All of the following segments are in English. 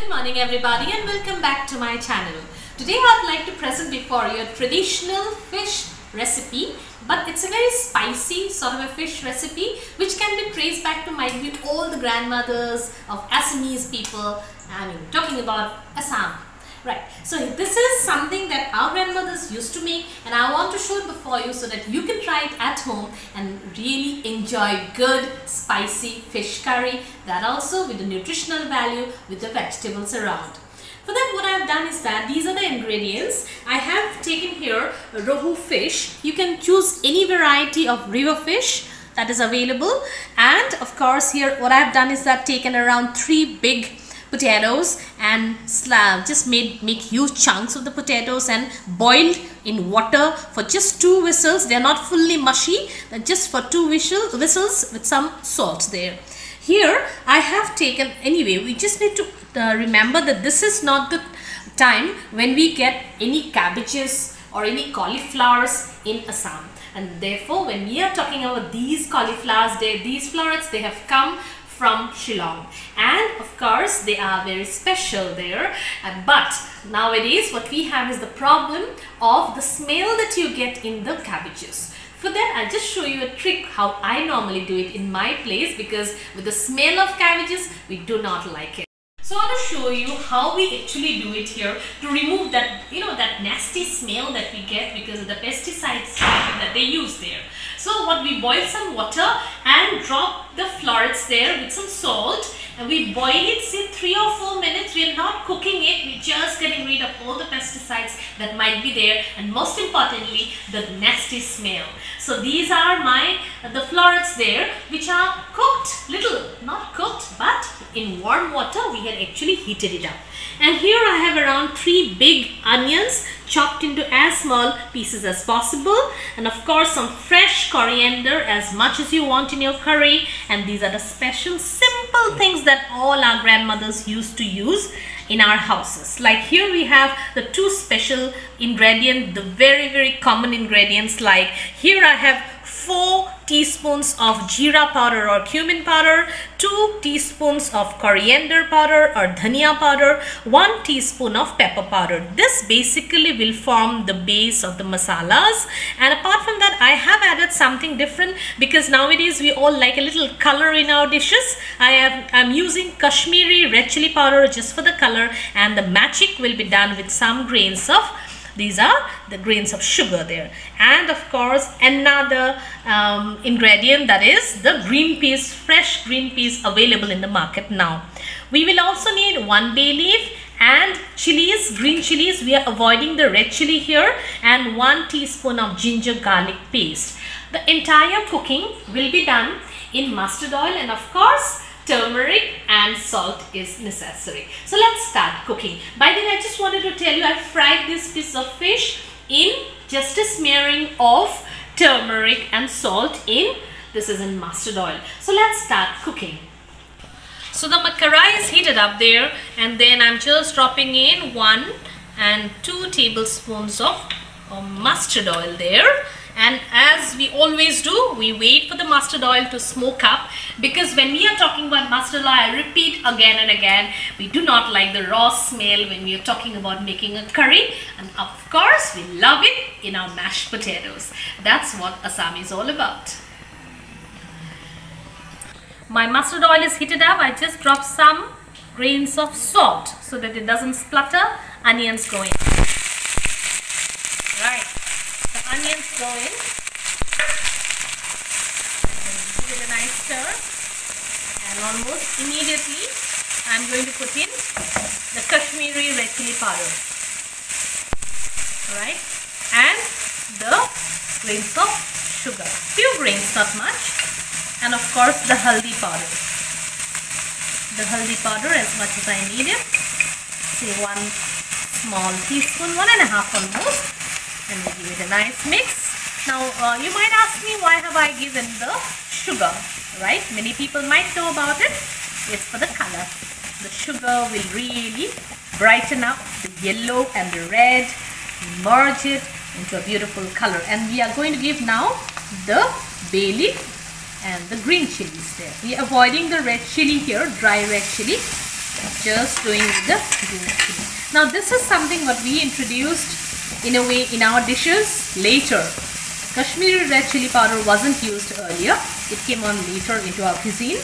Good morning everybody and welcome back to my channel. Today I'd like to present before you a traditional fish recipe, but it's a very spicy sort of a fish recipe which can be traced back to might be all the grandmothers of Assamese people. I mean talking about Assam. Right, so this is something that our grandmothers used to make and I want to show it before you so that you can try it at home and really enjoy good spicy fish curry, that also with the nutritional value with the vegetables around. For that, what I have done is that these are the ingredients. I have taken here a rohu fish. You can choose any variety of river fish that is available, and of course here what I have done is that taken around 3 big potatoes and just make huge chunks of the potatoes and boiled in water for just 2 whistles. They are not fully mushy, just for 2 whistles with some salt there. Here I have taken, anyway we just need to remember that this is not the time when we get any cabbages or any cauliflowers in Assam, and therefore when we are talking about these cauliflowers, these florets, they have come from Shillong, and of course they are very special there. But nowadays what we have is the problem of the smell that you get in the cabbages. For that, I'll just show you a trick how I normally do it in my place, because with the smell of cabbages we do not like it. So I want to show you how we actually do it here to remove that, that nasty smell that we get because of the pesticides that they use there. So what we boil some water and drop the florets there with some salt, and we boil it, say 3 or 4 minutes. We are not cooking it, we're just getting rid of all the pesticides that might be there, and most importantly the nasty smell. So these are the florets there which are cooked, not cooked, but in warm water. We had actually heated it up. And here I have around 3 big onions chopped into as small pieces as possible, and of course some fresh coriander, as much as you want in your curry. And these are the special simple things that all our grandmothers used to use in our houses. Like here we have the 2 special ingredients, the very common ingredients. Like here I have 4 teaspoons of jeera powder or cumin powder, 2 teaspoons of coriander powder or dhania powder, 1 teaspoon of pepper powder. This basically will form the base of the masalas. And apart from that, I have added something different because nowadays we all like a little color in our dishes. I'm using Kashmiri red chili powder just for the color, and the magic will be done with some grains of, these are the grains of sugar there. And of course another ingredient, that is the green peas, fresh green peas available in the market now. We will also need 1 bay leaf and chilies, green chilies. We are avoiding the red chili here, and 1 teaspoon of ginger garlic paste. The entire cooking will be done in mustard oil, and of course turmeric and salt is necessary. So let's start cooking. By the way, I just wanted to tell you, I fried this piece of fish in just a smearing of turmeric and salt this is in mustard oil. So let's start cooking. So the karai is heated up there, and then I'm just dropping in 1 and 2 tablespoons of mustard oil there. And as we always do, we wait for the mustard oil to smoke up, because when we are talking about mustard oil, I repeat again and again, we do not like the raw smell when we are talking about making a curry. And of course, we love it in our mashed potatoes. That's what Assam is all about. My mustard oil is heated up. I just dropped some grains of salt so that it doesn't splutter. Onions go in. Right. Onions go in, and give it a nice stir, and almost immediately I'm going to put in the Kashmiri red chili powder, right, and the grains of sugar, few grains, not much, and of course the haldi powder. The haldi powder as much as I need it, say 1 small teaspoon, 1.5 almost. And we give it a nice mix. Now you might ask me, why have I given the sugar, right? Many people might know about it. It's for the color. The sugar will really brighten up the yellow and the red, merge it into a beautiful color. And we are going to give now the bay leaf and the green chilies there. We are avoiding the red chili here, dry red chili. just doing with the green pea. Now this is something what we introduced in a way in our dishes later. Kashmiri red chili powder wasn't used earlier. It came on later into our cuisine.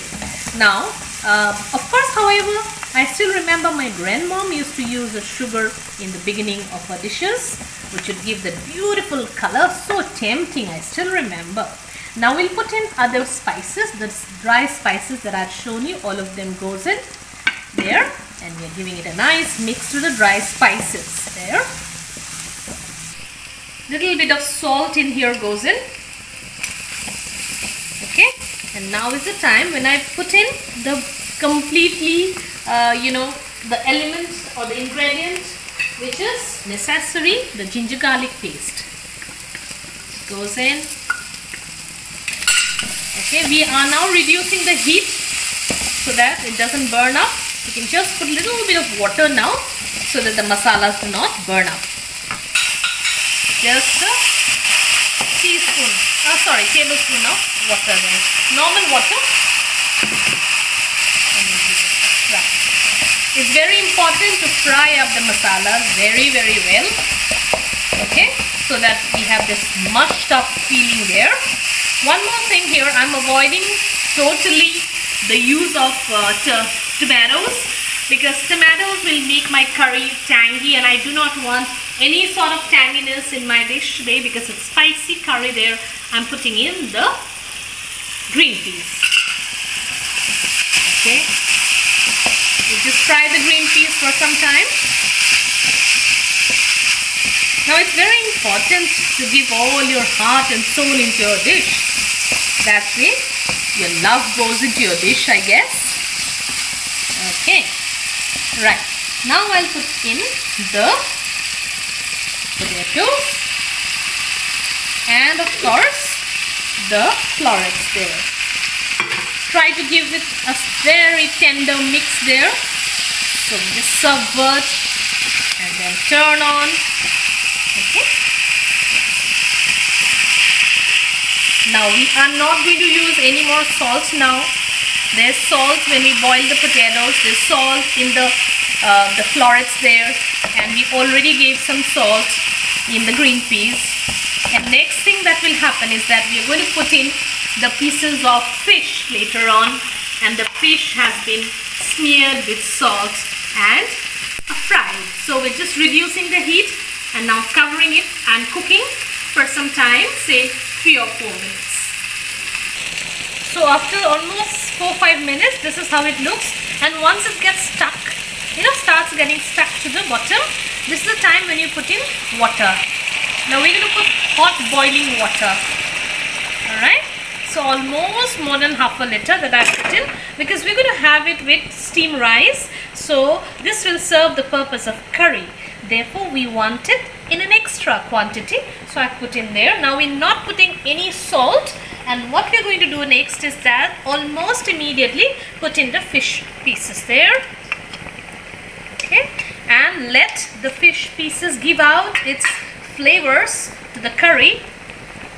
Now, of course, however, I still remember my grandmom used to use the sugar in the beginning of her dishes, which would give the beautiful color, so tempting. I still remember. Now we'll put in other spices, the dry spices that I've shown you. All of them goes in there, and we're giving it a nice mix to the dry spices there. Little bit of salt in here goes in. Okay, and now is the time when I put in the completely the elements or the ingredient which is necessary, the ginger garlic paste goes in. Okay, we are now reducing the heat so that it doesn't burn up. You can just put a little bit of water now so that the masalas do not burn up. Just a tablespoon of water there. Normal water. Right. It's very important to fry up the masala very well. Okay, so that we have this mushed up feeling there. One more thing here, I'm avoiding totally the use of tomatoes, because tomatoes will make my curry tangy, and I do not want any sort of tanginess in my dish today because it's spicy curry there. I'm putting in the green peas. Okay, you just fry the green peas for some time. Now it's very important to give all your heart and soul into your dish. That way your love goes into your dish, I guess. Okay, right. Now I'll put in the potatoes and of course the florets there. Try to give it a very tender mix there. So just subvert and then turn on. Okay. Now we are not going to use any more salt now. There's salt when we boil the potatoes. There's salt in the florets there, and we already gave some salt in the green peas. And next thing that will happen is that we are going to put in the pieces of fish later on, and the fish has been smeared with salt and fried. So we're just reducing the heat and now covering it and cooking for some time, say 3 or 4 minutes. So after almost 4-5 minutes, this is how it looks. And once it gets stuck, starts getting stuck to the bottom, this is the time when you put in water. Now we're going to put hot boiling water. Alright, so almost more than half a liter that I put in, because we're going to have it with steamed rice. So this will serve the purpose of curry. Therefore we want it in an extra quantity. So I put in there. Now we're not putting any salt. And what we're going to do next is that almost immediately put in the fish pieces there. Okay, and let the fish pieces give out its flavors to the curry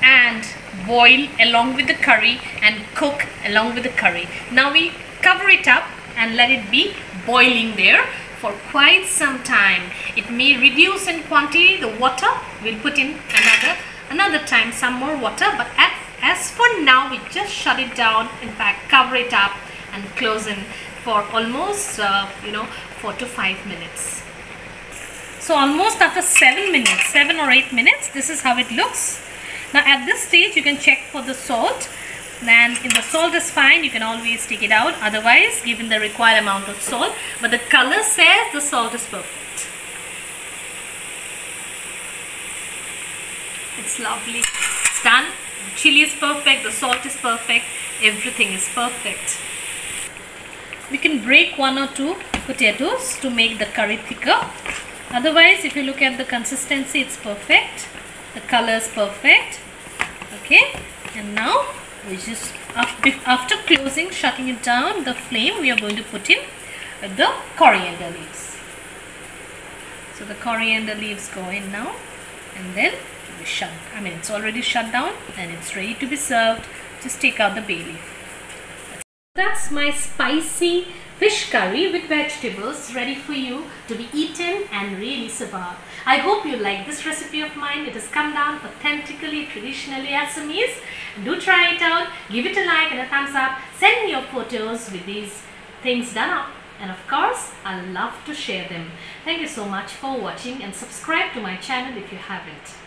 and boil along with the curry and cook along with the curry. Now we cover it up and let it be boiling there for quite some time. It may reduce in quantity, the water. We'll put in another time some more water, but as for now we just shut it down, in fact cover it up and close in for almost 4 to 5 minutes. So almost after 7 or 8 minutes, this is how it looks. Now at this stage you can check for the salt, and if the salt is fine you can always take it out, otherwise given the required amount of salt, but the color says the salt is perfect. It's lovely. It's done. The chili is perfect, the salt is perfect, everything is perfect. We can break 1 or 2 potatoes to make the curry thicker. Otherwise, if you look at the consistency, it's perfect. The color is perfect. Okay, and now we just after closing, shutting it down, the flame, we are going to put in the coriander leaves. So the coriander leaves go in now, and then we shut. It's already shut down and it's ready to be served. Just take out the bay leaf. That's my spicy fish curry with vegetables ready for you to be eaten and really savored. I hope you like this recipe of mine. It has come down authentically, traditionally Assamese. Do try it out. Give it a like and a thumbs up. Send me your photos with these things done up. And of course, I love to share them. Thank you so much for watching and subscribe to my channel if you haven't.